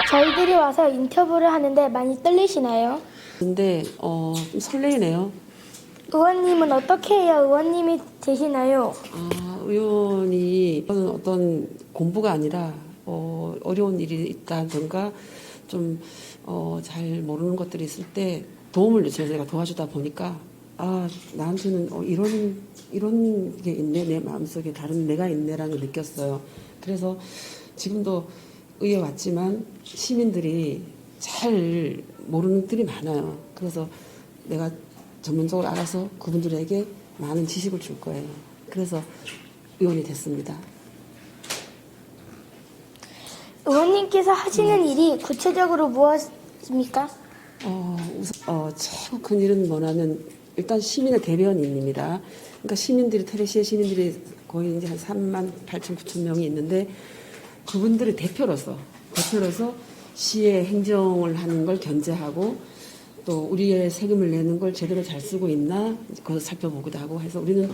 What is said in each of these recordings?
저희들이 와서 인터뷰를 하는데 많이 떨리시나요? 근데 좀 설레이네요. 의원님은 어떻게 해야 의원님이 되시나요? 의원이 어떤 공부가 아니라 어려운 일이 있다든가 좀 잘 모르는 것들이 있을 때 도움을 제가 도와주다 보니까 나한테는 이런 게 있네, 내 마음속에 다른 내가 있네라는 걸 느꼈어요. 그래서 지금도 의회 왔지만 시민들이 잘 모르는 것들이 많아요. 그래서 내가 전문적으로 알아서 그분들에게 많은 지식을 줄 거예요. 그래서 의원이 됐습니다. 의원님께서 하시는 일이 구체적으로 무엇입니까? 우선 최고 큰 일은 뭐냐면 일단 시민의 대변인입니다. 그러니까 테레시의 시민들이 거의 이제 한 3만 8천 9천 명이 있는데 그분들의 대표로서 시의 행정을 하는 걸 견제하고 또 우리의 세금을 내는 걸 제대로 잘 쓰고 있나 그걸 살펴보기도 하고 해서 우리는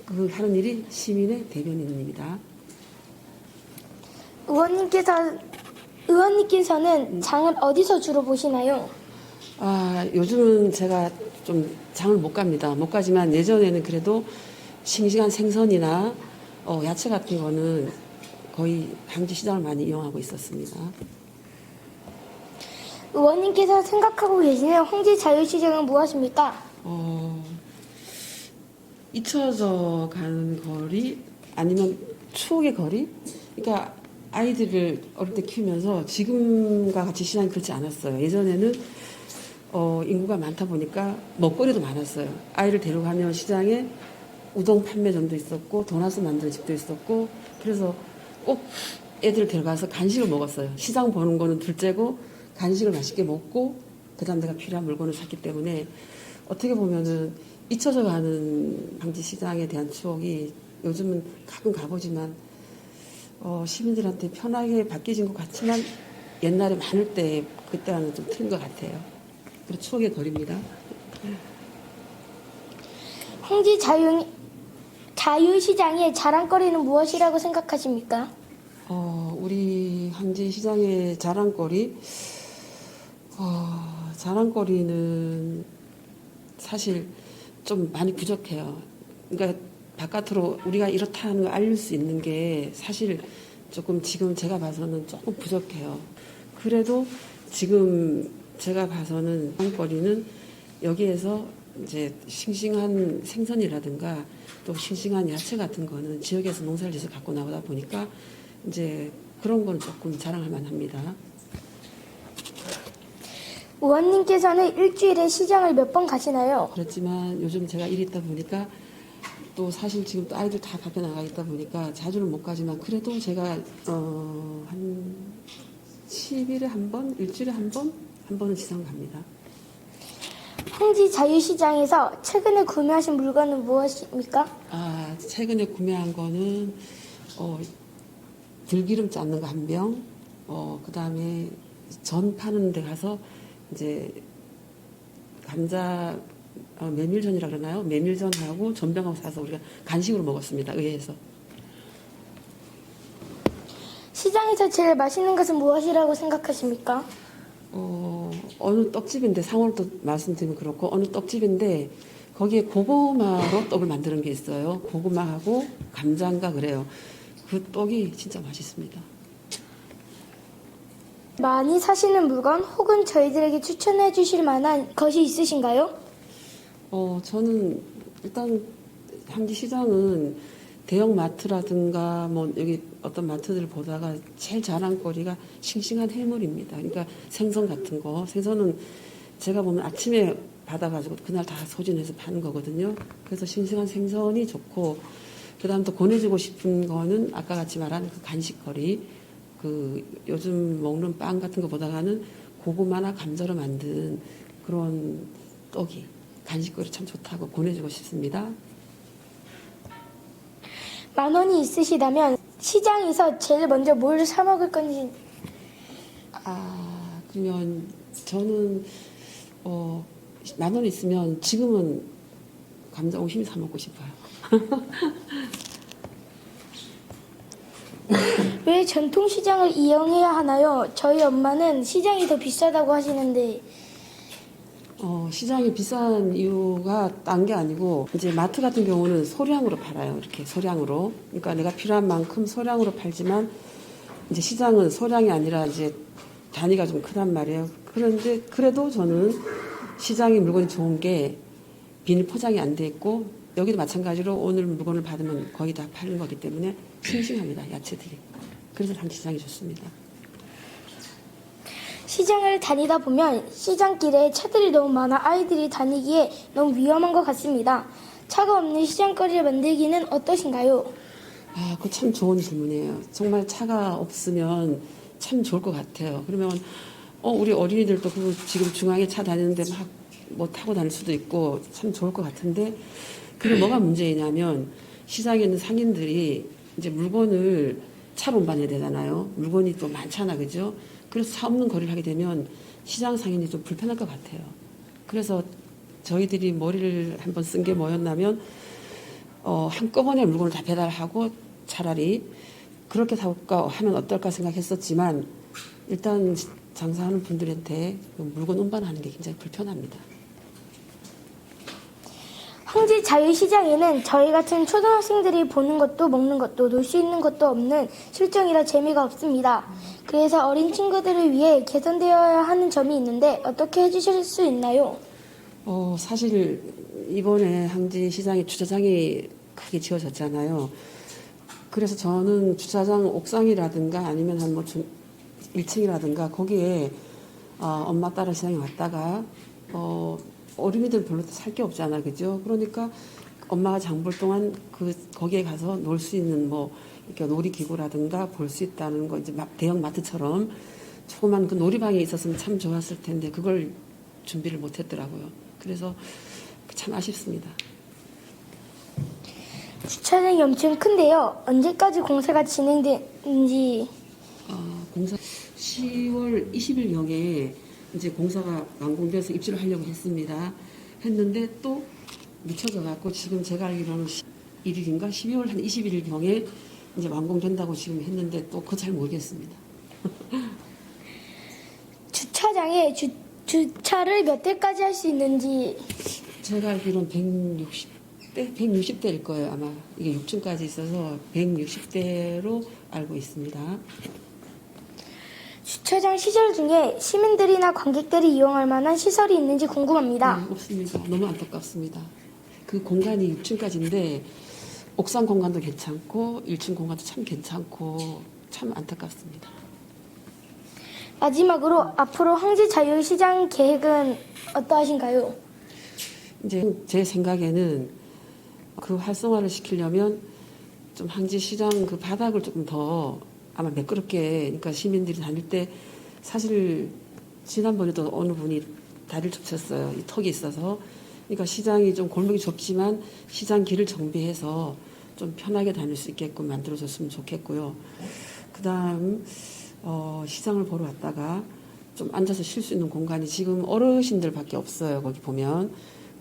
그 하는 일이 시민의 대변인입니다. 의원님께서는 장을 어디서 주로 보시나요? 요즘은 제가 좀 장을 못 갑니다. 못 가지만 예전에는 그래도 싱싱한 생선이나 야채 같은 거는 거의 항지 시장을 많이 이용하고 있었습니다. 의원님께서 생각하고 계시는 홍지 자유시장은 무엇입니까? 잊혀져 가는 거리 아니면 추억의 거리? 그러니까 아이들을 어릴 때 키우면서 지금과 같이 시장이 그렇지 않았어요. 예전에는 인구가 많다 보니까 먹거리도 많았어요. 아이를 데려가면 시장에 우동 판매점도 있었고 도넛 만드는 집도 있었고 그래서 꼭 애들 데려가서 간식을 먹었어요. 시장 보는 거는 둘째고 간식을 맛있게 먹고 그다음 내가 필요한 물건을 샀기 때문에 어떻게 보면은 잊혀져 가는 방지 시장에 대한 추억이 요즘은 가끔 가보지만 시민들한테 편하게 바뀌어진 것 같지만 옛날에 많을 때 그때와는 좀 틀린 것 같아요. 그리고 추억의 거리입니다. 홍지 자유시장의 자랑거리는 무엇이라고 생각하십니까? 우리 항지 시장의 자랑거리, 자랑거리는 사실 좀 많이 부족해요. 그러니까 바깥으로 우리가 이렇다는 걸 알릴 수 있는 게 사실 조금 지금 제가 봐서는 조금 부족해요. 그래도 지금 제가 봐서는 자랑거리는 여기에서 이제 싱싱한 생선이라든가 또 싱싱한 야채 같은 거는 지역에서 농사를 지어서 갖고 나오다 보니까 이제 그런 거는 조금 자랑할 만합니다. 의원님께서는 일주일에 시장을 몇 번 가시나요? 그렇지만 요즘 제가 일이 있다 보니까 또 사실 지금 또 아이들 다 밖에 나가 있다 보니까 자주는 못 가지만 그래도 제가 한 10일에 한 번, 일주일에 한 번은 시장 갑니다. 홍지 자유시장에서 최근에 구매하신 물건은 무엇입니까? 최근에 구매한 거는 들기름 짜는 거 한 병, 그 다음에 전 파는 데 가서 이제 감자 메밀전이라 그러나요? 메밀전하고 전병하고 사서 우리가 간식으로 먹었습니다. 의회에서. 시장에서 제일 맛있는 것은 무엇이라고 생각하십니까? 어느 떡집인데 상호를 또 말씀드리면 그렇고 어느 떡집인데 거기에 고구마로 떡을 만드는 게 있어요. 고구마하고 감자인가 그래요. 그 떡이 진짜 맛있습니다. 많이 사시는 물건 혹은 저희들에게 추천해 주실 만한 것이 있으신가요? 저는 일단 항지 시장은 대형 마트라든가 뭐 여기 어떤 마트들 보다가 제일 자랑거리가 싱싱한 해물입니다. 그러니까 생선 같은 거. 생선은 제가 보면 아침에 받아가지고 그날 다 소진해서 파는 거거든요. 그래서 싱싱한 생선이 좋고 그다음 또 권해주고 싶은 거는 아까 같이 말한 그 간식거리. 그 요즘 먹는 빵 같은 거 보다가는 고구마나 감자로 만든 그런 떡이 간식거리 참 좋다고 권해주고 싶습니다. 10,000원이 있으시다면 시장에서 제일 먼저 뭘 사 먹을 건지. 그러면 저는 10,000원 있으면 지금은 감자 옹심이 사 먹고 싶어요. 왜 전통시장을 이용해야 하나요? 저희 엄마는 시장이 더 비싸다고 하시는데. 시장이 비싼 이유가 딴 게 아니고 이제 마트 같은 경우는 소량으로 팔아요. 이렇게 소량으로. 그러니까 내가 필요한 만큼 소량으로 팔지만 이제 시장은 소량이 아니라 이제 단위가 좀 크단 말이에요. 그런데 그래도 저는 시장의 물건이 좋은 게 비닐 포장이 안 돼 있고 여기도 마찬가지로 오늘 물건을 받으면 거의 다 파는 거기 때문에 싱싱합니다. 야채들이. 그래서 당 시장이 좋습니다. 시장을 다니다 보면 시장길에 차들이 너무 많아 아이들이 다니기에 너무 위험한 것 같습니다. 차가 없는 시장거리를 만들기는 어떠신가요? 그거 참 좋은 질문이에요. 정말 차가 없으면 참 좋을 것 같아요. 그러면, 우리 어린이들도 지금 중앙에 차 다니는데 막 뭐 타고 다닐 수도 있고 참 좋을 것 같은데, 그게 뭐가 문제냐면 시장에 있는 상인들이 이제 물건을 차로 운반해야 되잖아요. 물건이 또 많잖아, 그죠? 그래서 차 없는 거리를 하게 되면 시장 상인이 좀 불편할 것 같아요. 그래서 저희들이 머리를 한번 쓴 게 뭐였냐면, 한꺼번에 물건을 다 배달하고 차라리 그렇게 하면 어떨까 생각했었지만, 일단 장사하는 분들한테 물건 운반하는 게 굉장히 불편합니다. 황제 자유시장에는 저희 같은 초등학생들이 보는 것도 먹는 것도 놀 수 있는 것도 없는 실정이라 재미가 없습니다. 그래서 어린 친구들을 위해 개선되어야 하는 점이 있는데 어떻게 해주실 수 있나요? 사실 이번에 항지 시장에 주차장이 크게 지어졌잖아요. 그래서 저는 주차장 옥상이라든가 아니면 한 1층이라든가 거기에 엄마 따라 시장에 왔다가 어린이들 별로 살 게 없잖아, 그죠? 그러니까 엄마가 장 볼 동안 거기에 가서 놀 수 있는 이렇게 놀이기구라든가 볼 수 있다는 거 이제 대형 마트처럼 조그만 그 놀이방이 있었으면 참 좋았을 텐데 그걸 준비를 못했더라고요. 그래서 참 아쉽습니다. 주차장이 엄청 큰데요. 언제까지 공사가 진행되는지. 공사 10월 20일경에 이제 공사가 완공돼서 입주를 하려고 했는데 또 늦춰져 갖고 지금 제가 알기로는 1일인가 12월 한 21일경에 이제 완공된다고 지금 했는데 또 그거 잘 모르겠습니다. 주차장에 주차를 몇 대까지 할 수 있는지. 제가 알기로는 160대일 거예요. 아마 이게 6층까지 있어서 160대로 알고 있습니다. 주차장 시설 중에 시민들이나 관객들이 이용할 만한 시설이 있는지 궁금합니다. 없습니다. 너무 안타깝습니다. 그 공간이 6층까지인데 옥상 공간도 괜찮고 1층 공간도 참 괜찮고 참 안타깝습니다. 마지막으로 앞으로 황제 자유시장 계획은 어떠하신가요? 이제 제 생각에는 그 활성화를 시키려면 좀 항지시장 그 바닥을 조금 더 아마 매끄럽게, 그러니까 시민들이 다닐 때 사실 지난번에도 어느 분이 다리를 접쳤어요. 이 턱이 있어서. 그러니까 시장이 좀 골목이 좁지만 시장 길을 정비해서 좀 편하게 다닐 수 있게끔 만들어줬으면 좋겠고요. 그다음 시장을 보러 왔다가 좀 앉아서 쉴 수 있는 공간이 지금 어르신들밖에 없어요. 거기 보면.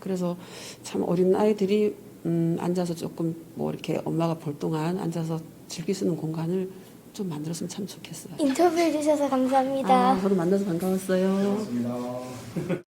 그래서 참 어린 아이들이 앉아서 조금 이렇게 엄마가 볼 동안 앉아서 즐길 수 있는 공간을 좀 만들었으면 참 좋겠어요. 인터뷰해 주셔서 감사합니다. 저도 만나서 반가웠어요. 고맙습니다.